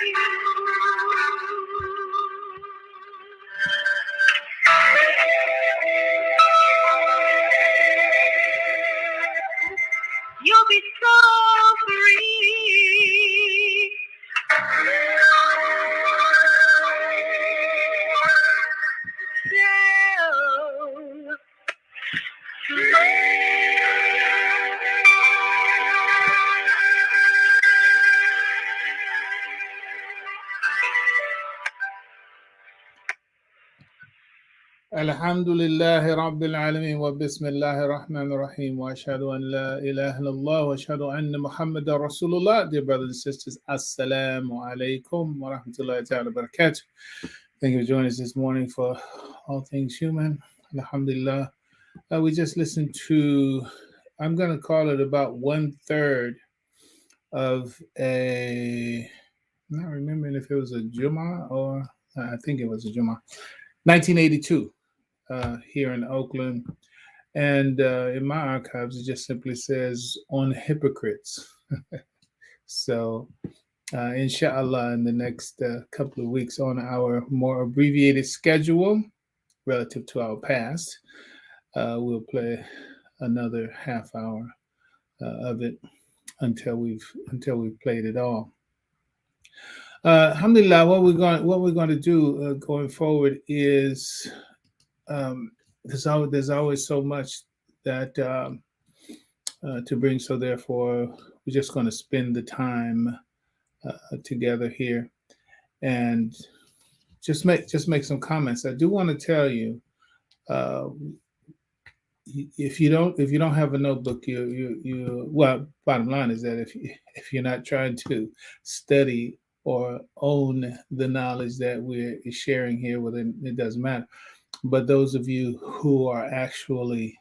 You'll be so free. So Alhamdulillahi Rabbil Alameen wa Bismillahir Rahmanir Rahim wa ashhadu an la ilaha illallah wa ashhadu anna Muhammadan Rasulullah. Dear brothers and sisters, Assalamu alaikum wa rahmatullahi ta'ala wa barakatuh. Thank you for joining us this morning for All Things Human. Alhamdulillah. We just listened to, I'm going to call it about 1/3 of I'm not remembering if it was a Jummah or I think it was a Jummah. 1982. Here in Oakland, and in my archives it just simply says on hypocrites. So inshallah, in the next couple of weeks on our more abbreviated schedule relative to our past, we'll play another half hour of it until we've played it all. Alhamdulillah, what we're going to do going forward is there's always so much that to bring. So therefore, we're just going to spend the time together here and just make some comments. I do want to tell you, if you don't have a notebook, you well, bottom line is that if you're not trying to study or own the knowledge that we're sharing here, well, then it doesn't matter. But those of you who are actually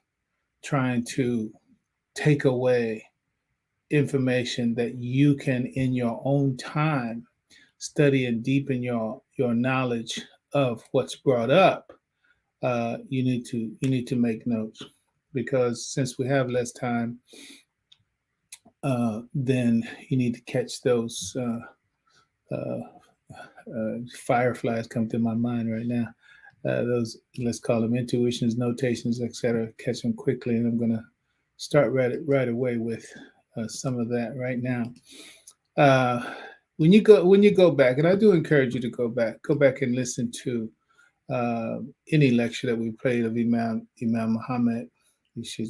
trying to take away information that you can, in your own time, study and deepen your knowledge of what's brought up, you need to make notes, because since we have less time, then you need to catch those fireflies come to my mind right now. Those, let's call them intuitions, notations, etc. Catch them quickly, and I'm going to start right away with some of that right now. When you go back, and I do encourage you to go back and listen to any lecture that we played of Imam Muhammad. You should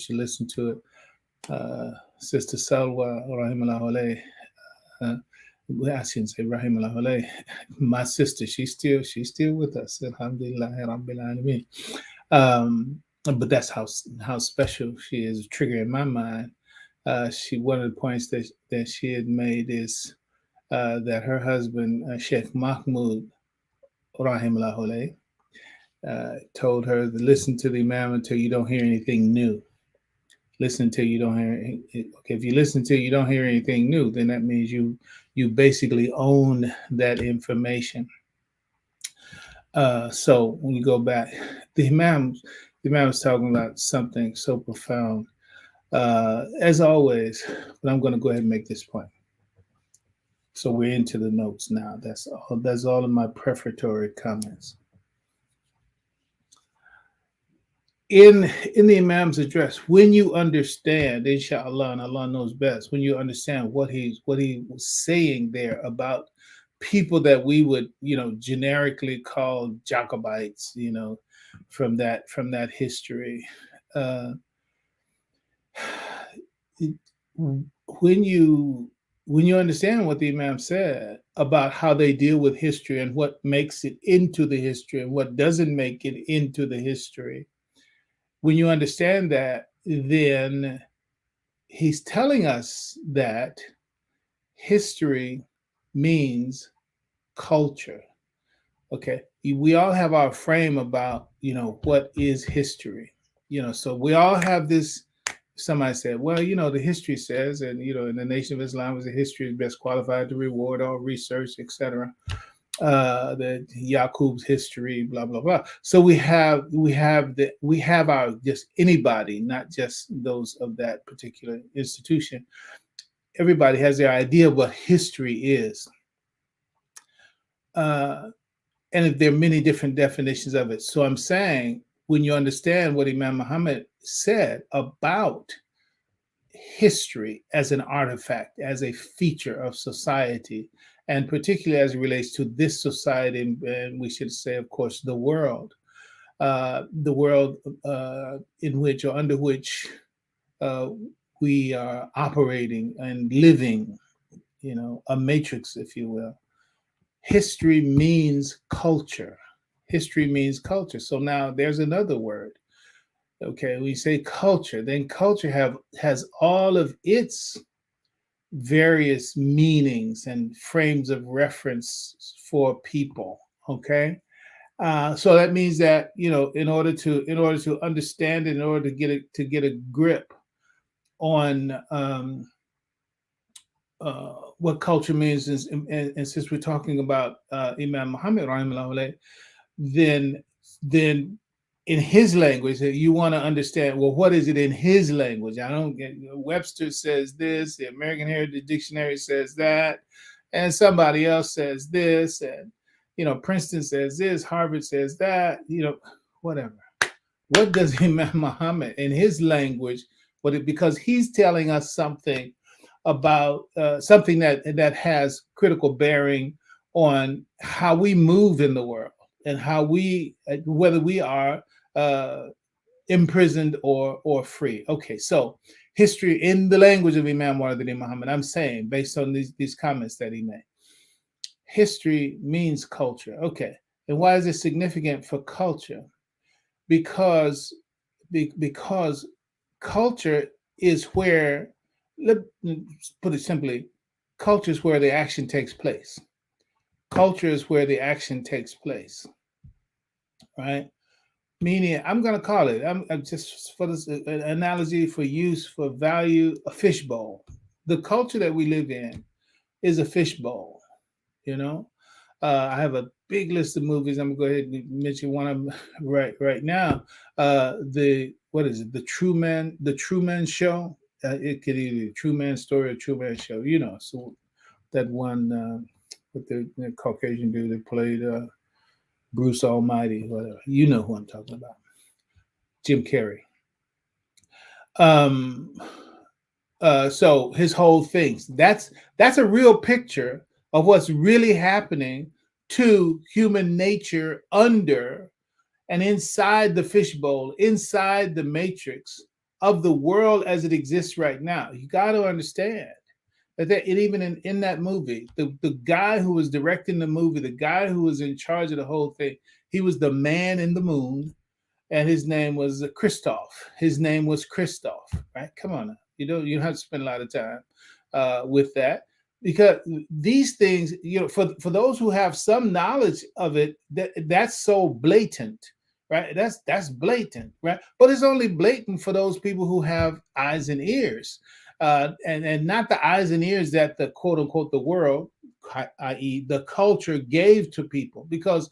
listen to it. Sister Salwa rahimahullah alayh. I shouldn't say rahimahullah alayh. My sister, she's still with us. Alhamdulillah Rabbil Alameen. But that's how special she is, triggering my mind. One of the points that she had made is that her husband, Sheikh Mahmoud rahimahullah alayh, told her to listen to the Imam until you don't hear anything new. Listen till you don't hear. Okay, if you listen till you don't hear anything new, then that means you basically own that information. So when you go back, the Imam was talking about something so profound, as always. But I'm going to go ahead and make this point. So we're into the notes now. That's all of my prefatory comments. In the Imam's address, when you understand, inshallah, and Allah knows best, when you understand what he was saying there about people that we would, generically call Jacobites, from that history, when you understand what the Imam said about how they deal with history and what makes it into the history and what doesn't make it into the history, when you understand that, then he's telling us that history means culture. Okay, we all have our frame about what is history. So we all have this. Somebody said, well, the history says, and in the Nation of Islam, was the history is best qualified to reward all research, etc. The Yaqub's history, blah blah blah. So we have our, just anybody, not just those of that particular institution. Everybody has their idea of what history is. Uh, and there are many different definitions of it. So I'm saying when you understand what Imam Muhammad said about history as an artifact, as a feature of society, and particularly as it relates to this society, and we should say, of course, the world in which or under which uh, we are operating and living, a matrix, if you will. History means culture. History means culture. So now there's another word. Okay, we say culture, then culture has all of its various meanings and frames of reference for people. Okay, so that means that in order to understand it, in order to get a grip on what culture means, and since we're talking about Imam Muhammad, then then in his language, you want to understand, well, what is it in his language? I don't get, Webster says this, the American Heritage Dictionary says that, and somebody else says this, and Princeton says this, Harvard says that, whatever. What does Imam Muhammad in his language, because he's telling us something about something that has critical bearing on how we move in the world, and how we, whether we are uh, imprisoned or free. Okay, so history in the language of Imam Muhammad, I'm saying, based on these comments that he made, history means culture. Okay, and why is it significant for culture? Because because culture is where, let's put it simply, culture is where the action takes place. Culture is where the action takes place, right? Meaning, I'm going to call it, I'm just for this analogy for use for value, a fishbowl. The culture that we live in is a fishbowl, you know. I have a big list of movies. I'm gonna go ahead and mention one of them right now. The what is it? The Truman Show. It could either be Truman Story or Truman Show. So that one with the Caucasian dude that played Bruce Almighty, whatever. You know who I'm talking about. Jim Carrey. Um, so his whole things. That's a real picture of what's really happening to human nature under and inside the fishbowl, inside the matrix of the world as it exists right now. You got to understand that even in that movie, the guy who was directing the movie, the guy who was in charge of the whole thing, he was the man in the moon, and his name was Christoph. His name was Christoph, right? Come on now. You don't have to spend a lot of time with that, because these things, for those who have some knowledge of it, that's so blatant, right? That's blatant, right? But it's only blatant for those people who have eyes and ears, and not the eyes and ears that the quote unquote the world, i.e., the culture, gave to people, because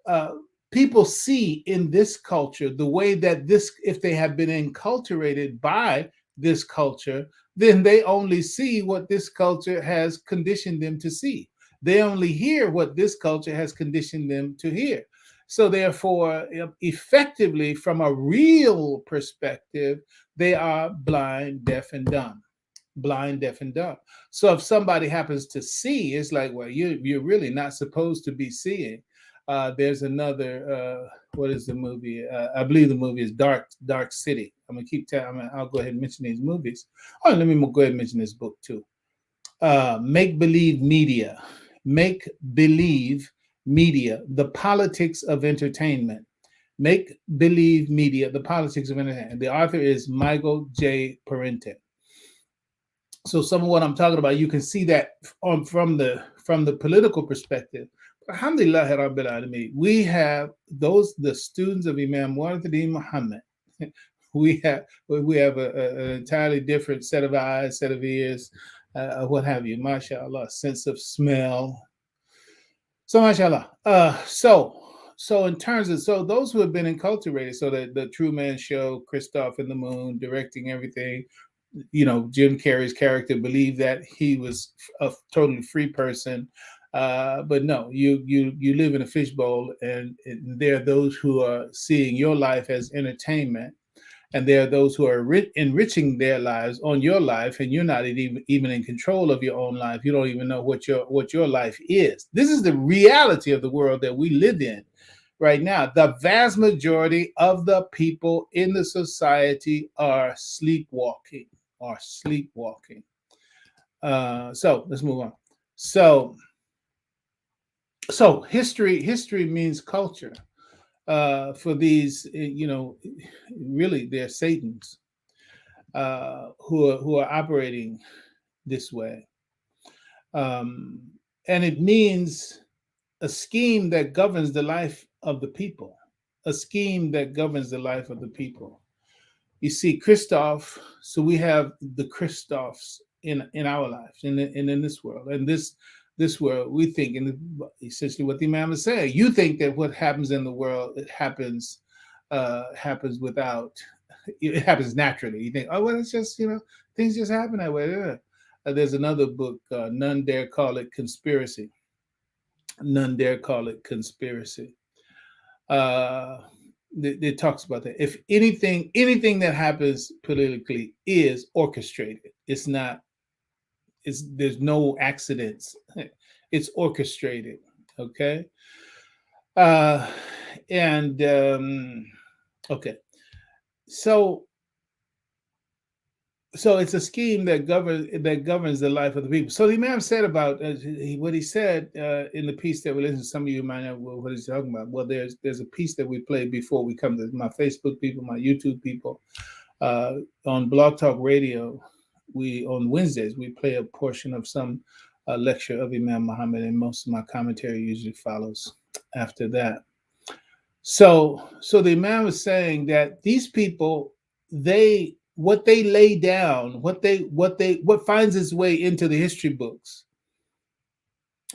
uh, people see in this culture the way that this, if they have been enculturated by this culture, then they only see what this culture has conditioned them to see. They only hear what this culture has conditioned them to hear. So, therefore, effectively, from a real perspective, they are blind, deaf, and dumb. Blind, deaf, and dumb. So, if somebody happens to see, it's like, well, you're really not supposed to be seeing. There's another. What is the movie? I believe the movie is Dark City. I'm gonna keep telling. I'll go ahead and mention these movies. Oh, let me go ahead and mention this book too. Make Believe Media. Make Believe Media: The Politics of Entertainment. Make Believe Media: The Politics of Entertainment. The author is Michael J. Parente. So some of what I'm talking about, you can see that from the political perspective. Alhamdulillah Rabbil Alameen, we have the students of Imam Muhammad. We have an entirely different set of eyes, set of ears, what have you, mashallah, sense of smell. So mashallah. So in terms of, so those who have been enculturated, so the Truman Show, Christoph in the Moon, directing everything, Jim Carrey's character believed that he was a totally free person. But no, you live in a fishbowl, and there are those who are seeing your life as entertainment, and there are those who are enriching their lives on your life, and you're not even in control of your own life. You don't even know what your life is. This is the reality of the world that we live in right now. The vast majority of the people in the society are sleepwalking. Are sleepwalking. So let's move on. So history means culture. For these, really they're Satans who are operating this way, and it means a scheme that governs the life of the people, a scheme that governs the life of the people. You see, Christoph. So we have the Christophs in our lives, and in this world, and this world, we think, and essentially what the Imam is saying. You think that what happens in the world, it happens without. It happens naturally. You think, oh well, it's just things just happen that way. Yeah. There's another book, None Dare Call It Conspiracy. None dare call it conspiracy. It talks about that. If anything that happens politically is orchestrated, it's not. There's no accidents. It's orchestrated. Okay. Uh, and okay. So it's a scheme that governs the life of the people. So the Imam said about what he said in the piece that we listened to. Some of you might know what he's talking about. Well, there's a piece that we played before we come to my Facebook people, my YouTube people, on Blog Talk Radio. We on Wednesdays we play a portion of some lecture of Imam Muhammad, and most of my commentary usually follows after that. So the Imam was saying that these people, what they lay down, what finds its way into the history books.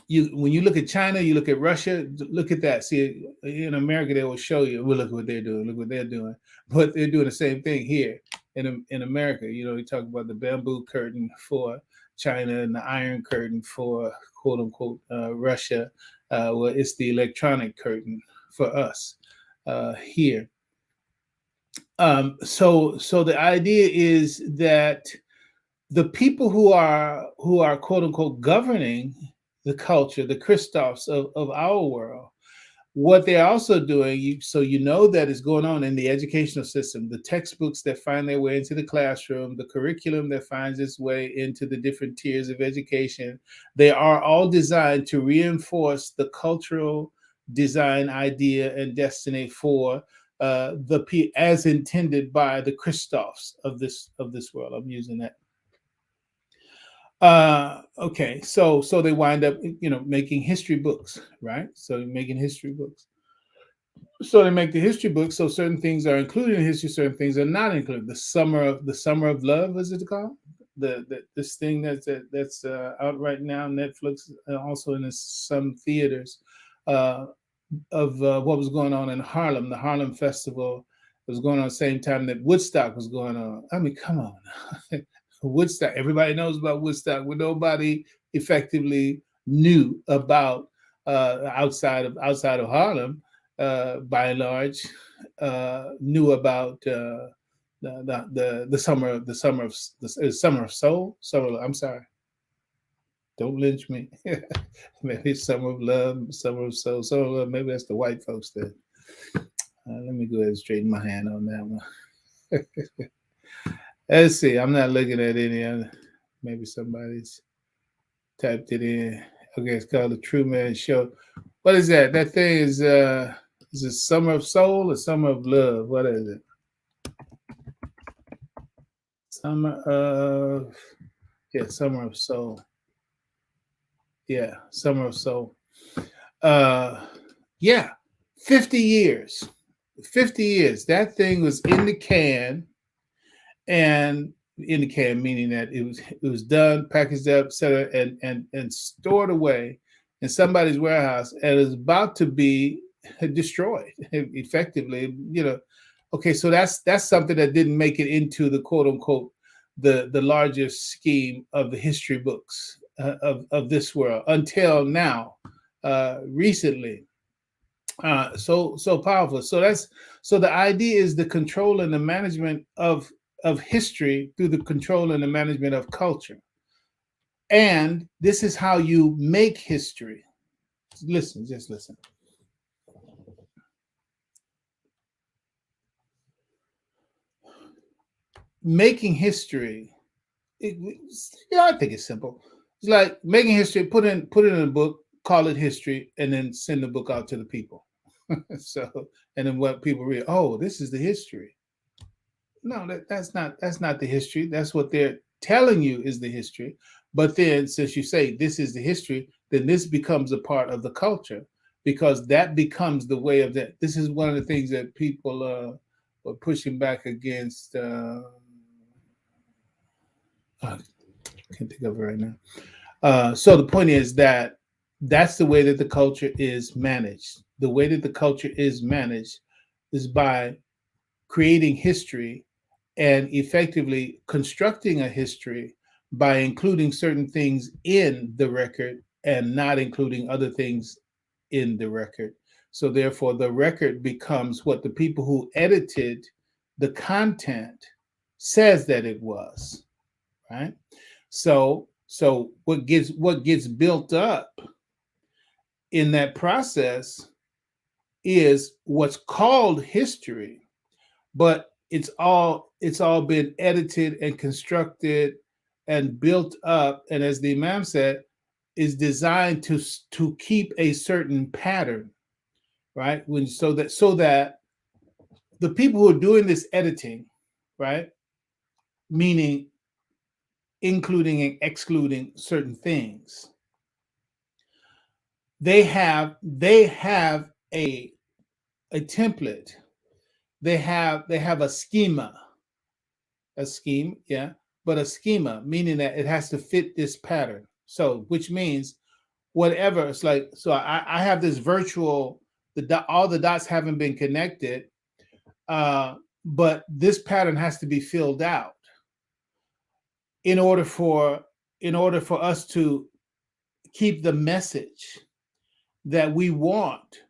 When you look at China, you look at Russia, look at that. See, in America, they will show you, well, look what they're doing, look what they're doing. But they're doing the same thing here in America. You talk about the bamboo curtain for China and the iron curtain for quote unquote Russia. Well, it's the electronic curtain for us here. So the idea is that the people who are quote unquote governing the culture, the Christophs of our world, what they're also doing, so that is going on in the educational system, the textbooks that find their way into the classroom, the curriculum that finds its way into the different tiers of education, they are all designed to reinforce the cultural design idea and destiny for as intended by the Christophs of this world. I'm using that. Okay, so they wind up, making history books, right? So making history books. So they make the history books. So certain things are included in history, certain things are not included. The summer of love, is it called? This thing that's out right now, Netflix, also in some theaters, of what was going on in Harlem. The Harlem Festival was going on at the same time that Woodstock was going on. I mean, come on. Woodstock, everybody knows about Woodstock, but nobody effectively knew about outside of Harlem, by and large, knew about the summer of soul. I'm sorry, don't lynch me. Maybe summer of love, summer of soul, summer of love. Maybe that's the white folks then. Let me go ahead and straighten my hand on that one. Let's see. I'm not looking at any other. Maybe somebody's typed it in. Okay, it's called The True Man Show. What is that? That thing is it Summer of Soul or Summer of Love? What is it? Summer of Soul. Yeah, Summer of Soul. Yeah, 50 years. 50 years. That thing was in the can. And in the can, meaning that it was done, packaged up, etc., and stored away in somebody's warehouse, and is about to be destroyed effectively. Okay, so that's something that didn't make it into the quote unquote the larger scheme of the history books of this world until now, recently. So powerful. So the idea is the control and the management of history through the control and the management of culture. And this is how you make history. Listen, just listen. Making history, I think it's simple. It's like making history. Put it in a book, call it history, and then send the book out to the people. So, and then what people read, oh, this is the history. No, that's not the history. That's what they're telling you is the history. But then, since you say this is the history, then this becomes a part of the culture because that becomes the way of that. This is one of the things that people were pushing back against. I can't think of it right now. So the point is that that's the way that the culture is managed. The way that the culture is managed is by creating history and effectively constructing a history by including certain things in the record and not including other things in the record. So therefore the record becomes what the people who edited the content says that it was, right? So what gets built up in that process is what's called history, but it's all been edited and constructed and built up, and as the imam said, is designed to keep a certain pattern, right? When so that the people who are doing this editing, right, meaning including and excluding certain things, they have a template. They have a schema, a scheme, yeah, but a schema, meaning that it has to fit this pattern. So, which means whatever it's like. So I have this virtual. All the dots haven't been connected, but this pattern has to be filled out in order for us to keep the message that we want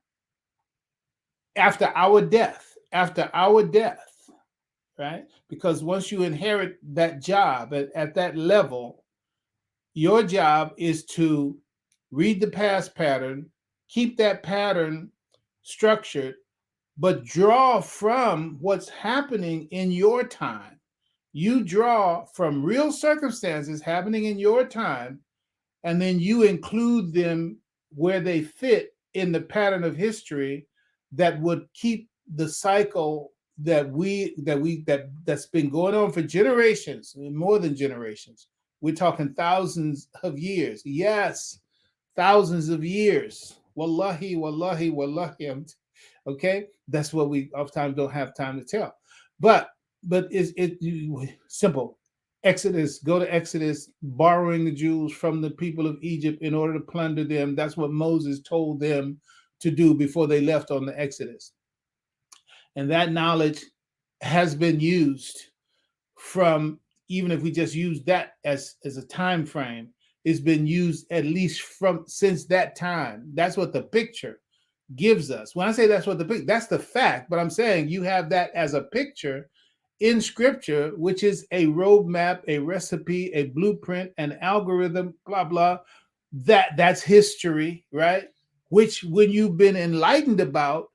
after our death. After our death, right? Because once you inherit that job at that level, your job is to read the past pattern, keep that pattern structured, but draw from what's happening in your time. You draw from real circumstances happening in your time, and then you include them where they fit in the pattern of history that would keep the cycle that's been going on for generations, more than generations. We're talking thousands of years. Yes, thousands of years. Wallahi, wallahi, wallahi. Okay, that's what we oftentimes don't have time to tell. But it's simple. Exodus, go to Exodus, borrowing the Jews from the people of Egypt in order to plunder them. That's what Moses told them to do before they left on the Exodus. And that knowledge has been used from, even if we just use that as a time frame, it's been used at least from since that time. That's what the picture gives us. When I say that's what that's the fact, but I'm saying you have that as a picture in scripture, which is a roadmap, a recipe, a blueprint, an algorithm, blah, blah. That's history, right? Which when you've been enlightened about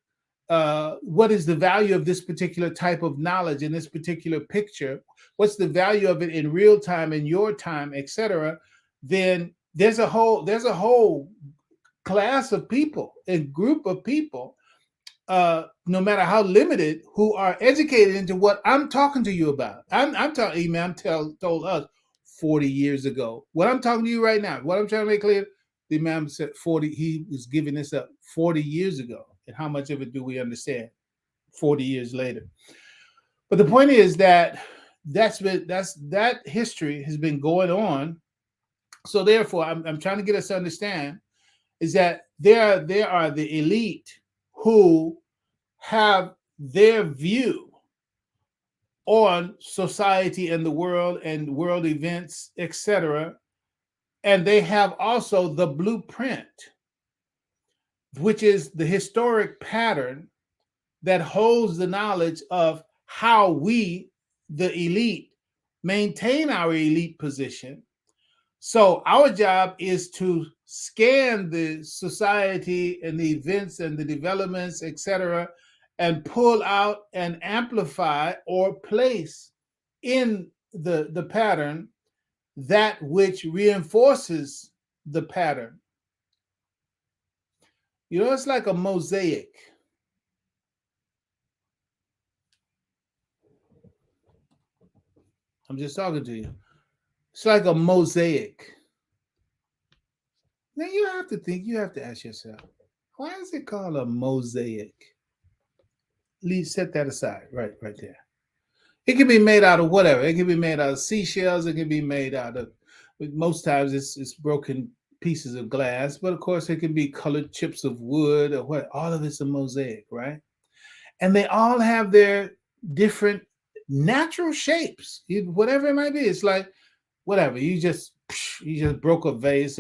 what is the value of this particular type of knowledge in this particular picture, what's the value of it in real time, in your time, etc., then there's a whole class of people, a group of people, no matter how limited, who are educated into what I'm talking to you about. I'm talking, Imam told us 40 years ago. What I'm talking to you right now, what I'm trying to make clear, the Imam said 40, he was giving this up 40 years ago. And how much of it do we understand 40 years later? But the point is that that history has been going on. So therefore, I'm trying to get us to understand is that there are the elite who have their view on society and the world and world events, etc., And they have also the blueprint, which is the historic pattern that holds the knowledge of how we, the elite, maintain our elite position. So our job is to scan the society and the events and the developments, etc., and pull out and amplify or place in the pattern that which reinforces the pattern. You know, it's like a mosaic. I'm just talking to you. It's like a mosaic. Now you have to think, you have to ask yourself, why is it called a mosaic? Leave, set that aside, right there. It can be made out of whatever. It can be made out of seashells. It can be made out of, most times it's broken pieces of glass, but of course it can be colored chips of wood or what. All of it's a mosaic, right? And they all have their different natural shapes, whatever it might be. It's like whatever you just broke a vase,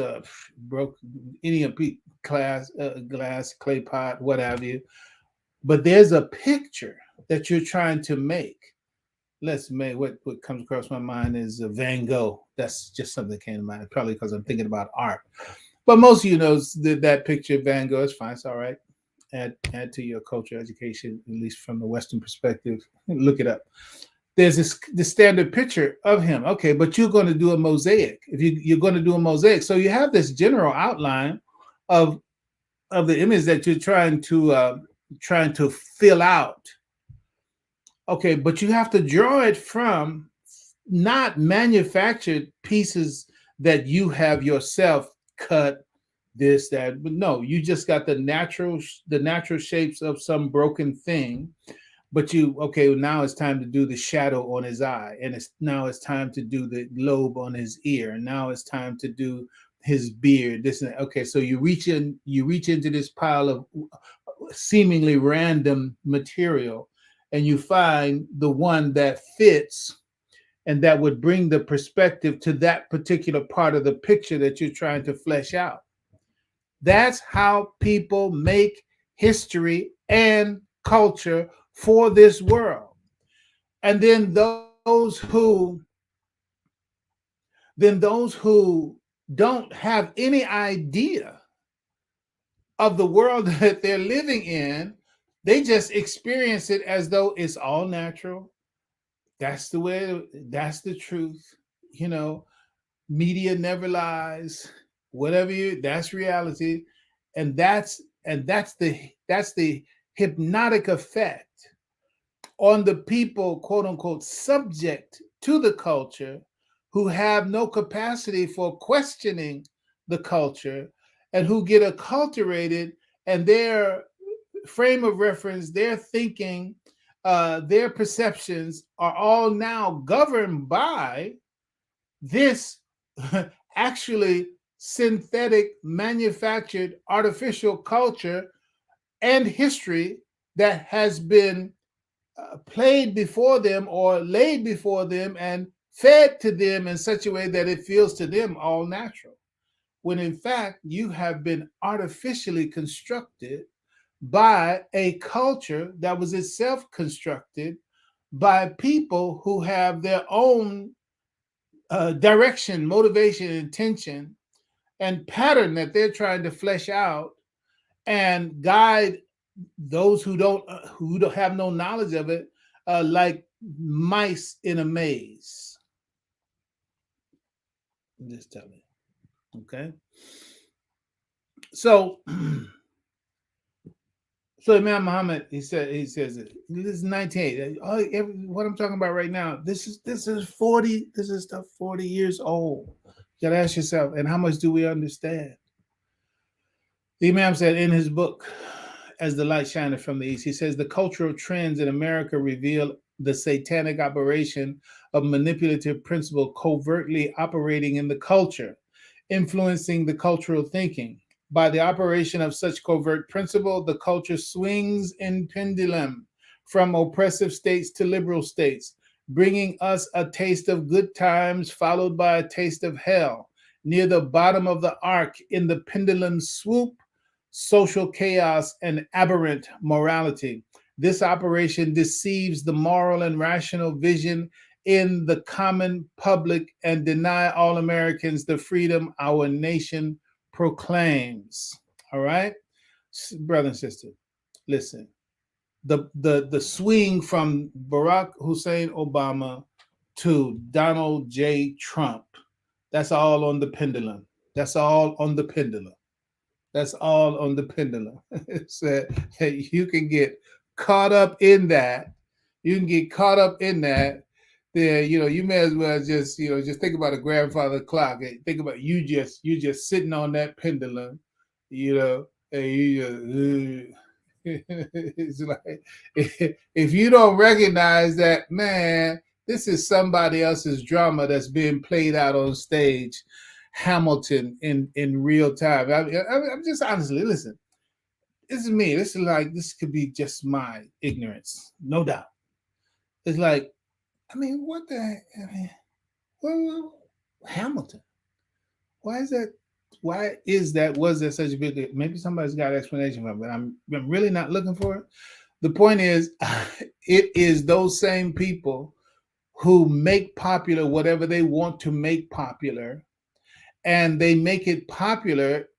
broke any glass, glass, clay pot, what have you. But there's a picture that you're trying to make. Let's make what comes across my mind is Van Gogh. That's just something that came to mind. Probably because I'm thinking about art. But most of you know that picture of Van Gogh is fine. It's all right. Add to your culture education, at least from the Western perspective. Look it up. There's the standard picture of him. Okay, but you're going to do a mosaic. If you're going to do a mosaic, so you have this general outline of the image that you're trying to fill out. Okay, but you have to draw it from not manufactured pieces that you have yourself cut, this, that, but no, you just got the natural shapes of some broken thing. But okay, now it's time to do the shadow on his eye, and now it's time to do the lobe on his ear, and now it's time to do his beard, this and that. Okay, so you reach into this pile of seemingly random material, and you find the one that fits and that would bring the perspective to that particular part of the picture that you're trying to flesh out. That's how people make history and culture for this world. And then those who don't have any idea of the world that they're living in, they just experience it as though it's all natural. That's the way, that's the truth. You know, media never lies. That's reality. And that's the hypnotic effect on the people, quote unquote, subject to the culture, who have no capacity for questioning the culture and who get acculturated, and their frame of reference, their thinking, their perceptions are all now governed by this actually synthetic, manufactured, artificial culture and history that has been played before them or laid before them and fed to them in such a way that it feels to them all natural, when in fact you have been artificially constructed by a culture that was itself constructed by people who have their own direction, motivation, intention, and pattern that they're trying to flesh out and guide those who don't have no knowledge of it, like mice in a maze. I'm just telling you. Okay. So Imam Muhammad, he says it. This is 1980. What I'm talking about right now, this is stuff 40 years old. You gotta ask yourself, and how much do we understand? The Imam said in his book, As the Light Shineth from the East, he says the cultural trends in America reveal the satanic operation of manipulative principle covertly operating in the culture, influencing the cultural thinking. By the operation of such covert principle, the culture swings in pendulum from oppressive states to liberal states, bringing us a taste of good times followed by a taste of hell, near the bottom of the arc in the pendulum swoop, social chaos, and aberrant morality. This operation deceives the moral and rational vision in the common public and deny all Americans the freedom our nation proclaims. All right, brother and sister, listen. The swing from Barack Hussein Obama to Donald J. Trump, that's all on the pendulum. That's all on the pendulum. That's all on the pendulum. So you can get caught up in that. You can get caught up in that. Then you may as well just just think about a grandfather clock. Think about you just sitting on that pendulum, and you just. It's like if you don't recognize that, man, this is somebody else's drama that's being played out on stage. Hamilton in real time. I'm just honestly, listen. This is me. This could be just my ignorance, no doubt. It's like, I mean, what the heck? I mean, well, Hamilton. Why is that? Why is that? Was there such a big? Maybe somebody's got an explanation for it, but I'm really not looking for it. The point is, it is those same people who make popular whatever they want to make popular, and they make it popular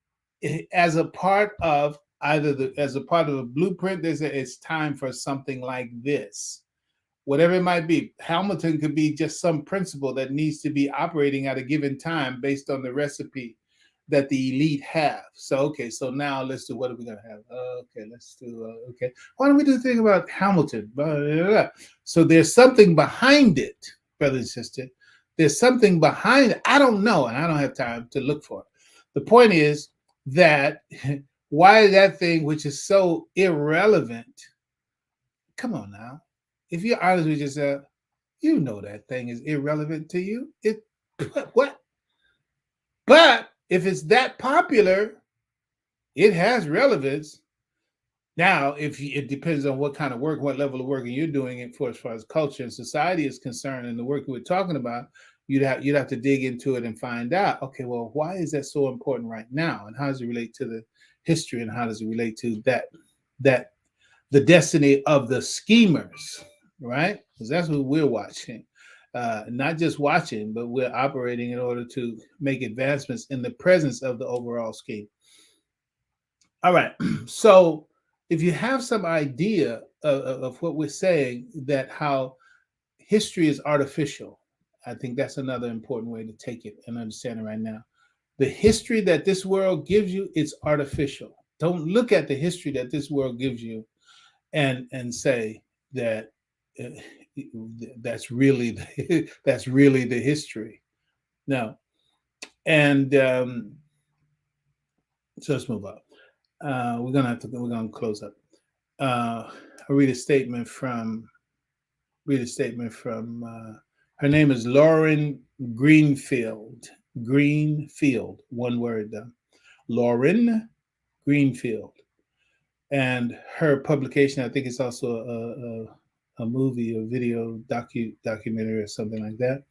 as a part of as a part of the blueprint. They say it's time for something like this. Whatever it might be, Hamilton could be just some principle that needs to be operating at a given time based on the recipe that the elite have. So, okay, so now let's do, what are we going to have? Okay, let's do, okay. Why don't we do the thing about Hamilton? Blah, blah, blah. So there's something behind it, brother and sister. There's something behind it. I don't know, and I don't have time to look for it. The point is that why that thing, which is so irrelevant, come on now. If you're honest with yourself, you know that thing is irrelevant to you. What? But if it's that popular, it has relevance. Now, it depends on what kind of work, what level of work you're doing it for, as far as culture and society is concerned, and the work we're talking about, you'd have to dig into it and find out. Okay, well, why is that so important right now, and how does it relate to the history, and how does it relate to that the destiny of the schemers? Right? Because that's what we're watching. Not just watching, but we're operating in order to make advancements in the presence of the overall scheme. All right. So if you have some idea of what we're saying, that how history is artificial, I think that's another important way to take it and understand it right now. The history that this world gives you, it's artificial. Don't look at the history that this world gives you and say that that's really the history. No. And so let's move up. We're gonna close up. I'll read a statement from her name is Lauren Greenfield. Greenfield, one word though. Lauren Greenfield. And her publication, I think it's also a movie, a video documentary or something like that.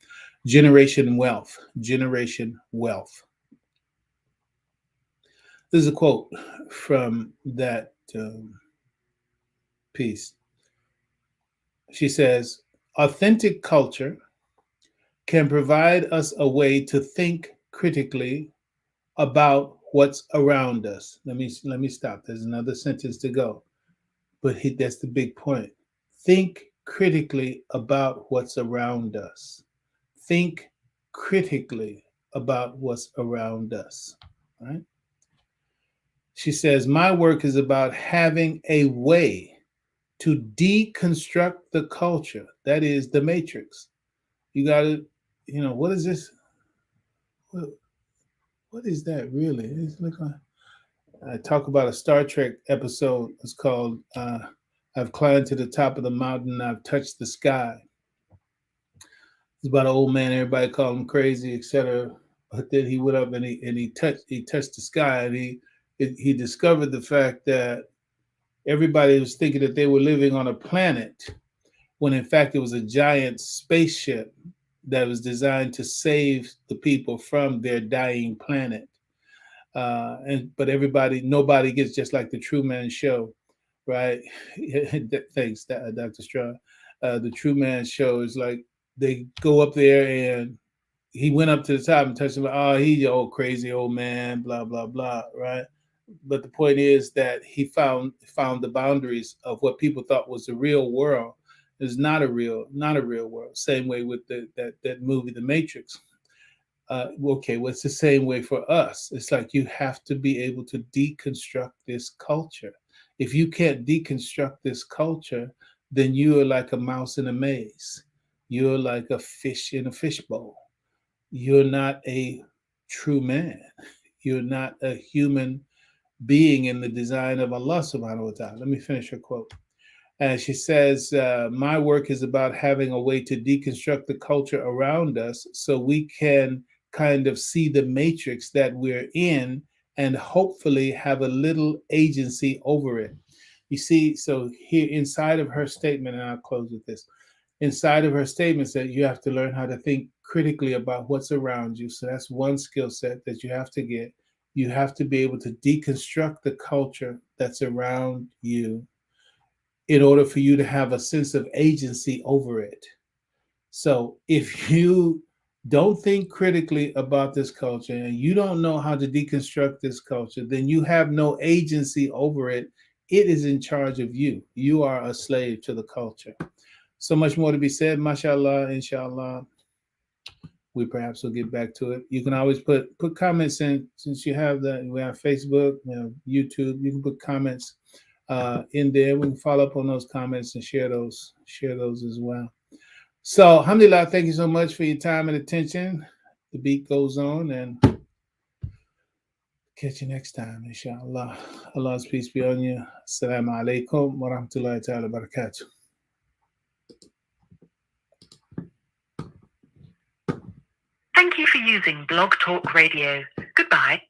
Generation Wealth. Generation Wealth. This is a quote from that piece. She says, authentic culture can provide us a way to think critically about what's around us. Let me stop. There's another sentence to go. But that's the big point. Think critically about what's around us. Think critically about what's around us. Right? She says, my work is about having a way to deconstruct the culture. That is the matrix. You got to, what is this? What is that really? It's like I talk about a Star Trek episode. It's called I've climbed to the top of the mountain, I've touched the sky. It's about an old man, everybody called him crazy, etc. But then he went up and he touched the sky, and he discovered the fact that everybody was thinking that they were living on a planet, when in fact it was a giant spaceship that was designed to save the people from their dying planet. But nobody gets, just like the Truman Show, right? Thanks, Dr. Straw. The Truman Show is like they go up there and he went up to the top and touched him. Oh, he's your old crazy old man, blah blah blah, right? But the point is that he found the boundaries of what people thought was the real world is not a real world. Same way with that movie, The Matrix. Okay, well, it's the same way for us. It's like you have to be able to deconstruct this culture. If you can't deconstruct this culture, then you are like a mouse in a maze. You're like a fish in a fishbowl. You're not a true man. You're not a human being in the design of Allah subhanahu wa ta'ala. Let me finish her quote. She says, my work is about having a way to deconstruct the culture around us so we can kind of see the matrix that we're in and hopefully have a little agency over it. You see, so here inside of her statement, and I'll close with this, inside of her statements that you have to learn how to think critically about what's around you. So that's one skill set that you have to get. You have to be able to deconstruct the culture that's around you in order for you to have a sense of agency over it. So if you don't think critically about this culture and you don't know how to deconstruct this culture, then you have no agency over it. It is in charge of you. You are a slave to the culture. So much more to be said. Mashallah, inshallah. We perhaps will get back to it. You can always put comments in, since you have that. We have Facebook, we have YouTube. You can put comments in there. We can follow up on those comments and share those as well. So, alhamdulillah, thank you so much for your time and attention. The beat goes on, and catch you next time, inshallah. Allah's peace be on you. Assalamu alaikum wa rahmatullahi ta'ala wa barakatuh. Thank you for using Blog Talk Radio. Goodbye.